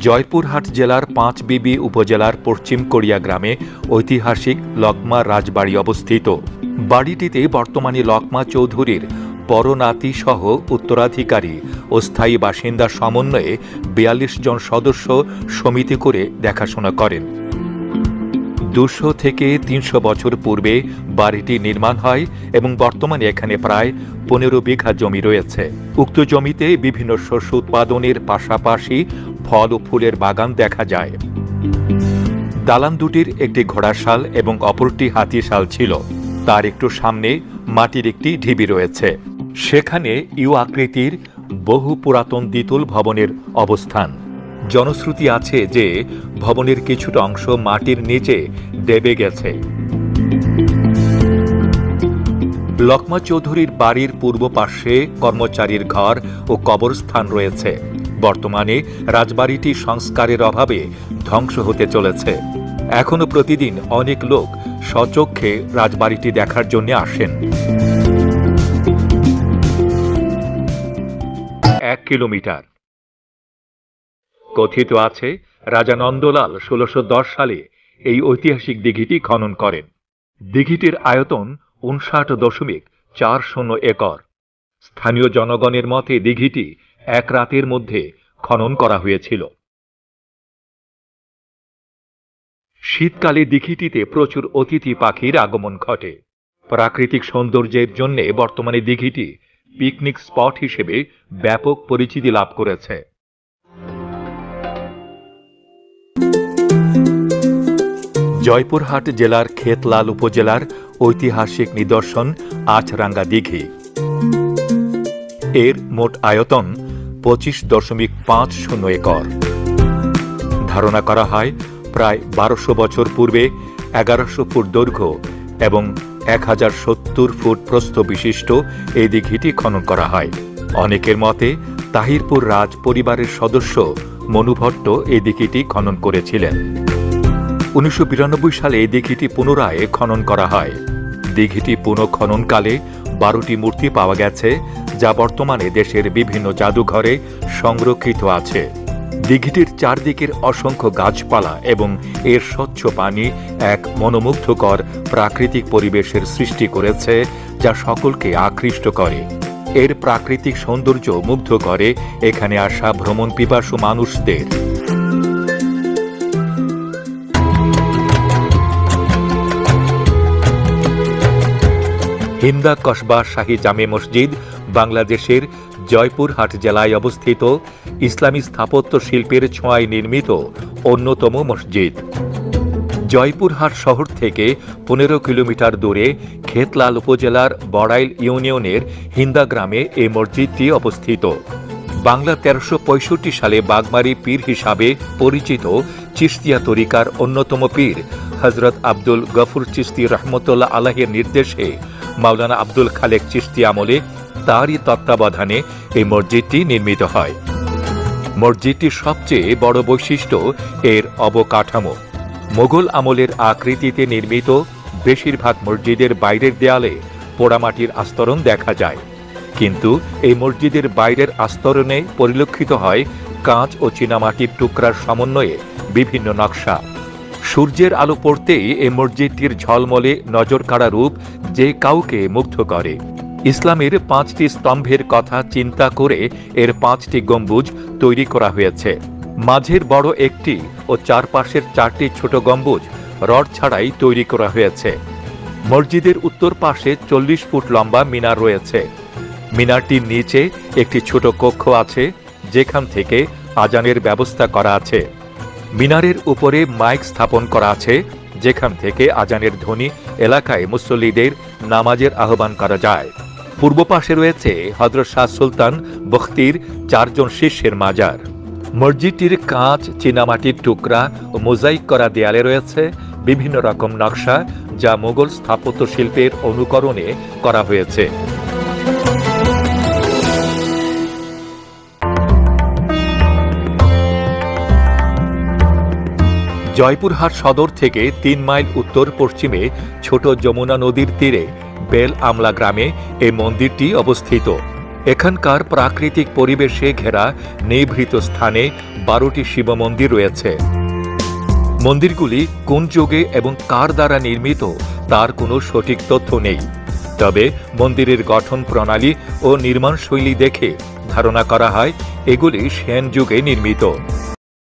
জয়পুরহাট জেলার পাঁচবিবি উপজেলার পশ্চিম কড়িয়া গ্রামে ঐতিহাসিক লকমা রাজবাড়ি অবস্থিত। বাড়িটিতে বর্তমানে লকমা চৌধুরীর পরনাতি সহ উত্তরাধিকারী ও স্থায়ী বাসিন্দার সমন্বয়ে ৪২ জন সদস্য সমিতি করে দেখাশোনা করেন। ২০০ থেকে ৩০০ বছর পূর্বে বাড়িটি নির্মাণ হয় এবং বর্তমানে এখানে প্রায় ১৫ বিঘা জমি রয়েছে। উক্ত জমিতে বিভিন্ন শস্য উৎপাদনের পাশাপাশি ফল ও ফুলের বাগান দেখা যায়। দালান দুটির একটি ঘোড়াশাল এবং অপরটি হাতিশাল ছিল। তার একটু সামনে মাটির একটি ঢিবি রয়েছে। সেখানে ইউ আকৃতির বহু পুরাতন দ্বিতল ভবনের অবস্থান। জনশ্রুতি আছে যে ভবনের কিছুটা অংশ মাটির নিচে দেবে গেছে। লকমা চৌধুরীর বাড়ির পূর্ব পার্শ্বে কর্মচারীর ঘর ও কবরস্থান রয়েছে। বর্তমানে রাজবাড়িটি সংস্কারের অভাবে ধ্বংস হতে চলেছে। এখনো প্রতিদিন অনেক লোক স্বচক্ষে রাজবাড়িটি দেখার জন্য আসেন। ১ কিলোমিটার। কথিত আছে রাজা নন্দলাল ১৬১০ সালে এই ঐতিহাসিক দিঘিটি খনন করেন। দিঘিটির আয়তন ৫৯.৪০ একর। স্থানীয় জনগণের মতে দিঘিটি এক রাতের মধ্যে খনন করা হয়েছিল। শীতকালে দিঘিটিতে প্রচুর অতিথি পাখির আগমন ঘটে। প্রাকৃতিক সৌন্দর্যের জন্য বর্তমানে দিঘিটি পিকনিক স্পট হিসেবে ব্যাপক পরিচিতি লাভ করেছে। জয়পুরহাট জেলার খেতলাল উপজেলার ঐতিহাসিক নিদর্শন আচরাঙ্গা দিঘি। এর মোট আয়তন ২৫.৫০ একর। ধারণা করা হয় প্রায় ১২০০ বছর পূর্বে ১১০০ ফুট দৈর্ঘ্য এবং ১০৭০ ফুট প্রস্থ বিশিষ্ট এই দিঘিটি খনন করা হয়। অনেকের মতে তাহিরপুর রাজ পরিবারের সদস্য মনু ভট্ট এই দিঘিটি খনন করেছিলেন। ১৯৯২ সালে এই দিঘিটি পুনরায় খনন করা হয়। দিঘিটি পুনঃখননকালে ১২টি মূর্তি পাওয়া গেছে, যা বর্তমানে দেশের বিভিন্ন জাদুঘরে সংরক্ষিত আছে। দিঘিটির চারদিকের অসংখ্য গাছপালা এবং এর স্বচ্ছ পানি এক মনোমুগ্ধকর প্রাকৃতিক পরিবেশের সৃষ্টি করেছে, যা সকলকে আকৃষ্ট করে। এর প্রাকৃতিক সৌন্দর্য মুগ্ধ করে এখানে আসা ভ্রমণ পিপাসু মানুষদের। হিন্দা কসবা শাহী জামে মসজিদ বাংলাদেশের জয়পুরহাট জেলায় অবস্থিত ইসলামী স্থাপত্য শিল্পের ছোঁয়ায় নির্মিত অন্যতম মসজিদ। জয়পুরহাট শহর থেকে ১৫ কিলোমিটার দূরে খেতলাল উপজেলার বড়াইল ইউনিয়নের হিন্দা গ্রামে এই মসজিদটি অবস্থিত। বাংলা ১৩৬৫ সালে বাগমারি পীর হিসাবে পরিচিত চিশতিয়া তরিকার অন্যতম পীর হযরত আব্দুল গফুর চিশতি রহমতুল্লাহ আলাইহির নির্দেশে মাওলানা আব্দুল খালেক চিশতি আমলে তারই তত্ত্বাবধানে এই মসজিদটি নির্মিত হয়। মসজিদটির সবচেয়ে বড় বৈশিষ্ট্য এর অবকাঠামো। মোগল আমলের আকৃতিতে নির্মিত বেশিরভাগ মসজিদের বাইরের দেয়ালে পোড়ামাটির আস্তরণ দেখা যায়, কিন্তু এই মসজিদের বাইরের আস্তরণে পরিলক্ষিত হয় কাঁচ ও চীনামাটির টুকরার সমন্বয়ে বিভিন্ন নকশা। সূর্যের আলো পড়তেই এই মসজিদটির ঝলমলে নজরকাড়া রূপ যে কাউকে মুগ্ধ করে। ইসলামের ৫টি স্তম্ভের কথা চিন্তা করে এর ৫টি গম্বুজ তৈরি করা হয়েছে। মাঝের বড় একটি ও চারপাশের ৪টি ছোট গম্বুজ রড ছাড়াই তৈরি করা হয়েছে। মসজিদের উত্তর পাশে ৪০ ফুট লম্বা মিনার রয়েছে। মিনারটির নিচে একটি ছোট কক্ষ আছে, যেখান থেকে আজানের ব্যবস্থা করা আছে। মিনারের উপরে মাইক স্থাপন করা আছে, যেখান থেকে আজানের ধ্বনি এলাকায় মুসল্লিদের নামাজের আহ্বান করা যায়। পূর্ব পাশে রয়েছে হযরত শাহ সুলতান বখতির ৪ জন শিষ্যের মাজার। মসজিদটির কাঁচ, চীনামাটির টুকরা ও মোজাইক করা দেয়ালে রয়েছে বিভিন্ন রকম নকশা, যা মোগল স্থাপত্য শিল্পের অনুকরণে করা হয়েছে। জয়পুরহাট সদর থেকে ৩ মাইল উত্তর পশ্চিমে ছোট যমুনা নদীর তীরে বেল আমলা গ্রামে এই মন্দিরটি অবস্থিত। এখানকার প্রাকৃতিক পরিবেশে ঘেরা নিভৃত স্থানে 12টি শিব মন্দির রয়েছে। মন্দিরগুলি কোন যুগে এবং কার দ্বারা নির্মিত তার কোনো সঠিক তথ্য নেই, তবে মন্দিরের গঠন প্রণালী ও নির্মাণশৈলী দেখে ধারণা করা হয় এগুলি সেন যুগে নির্মিত।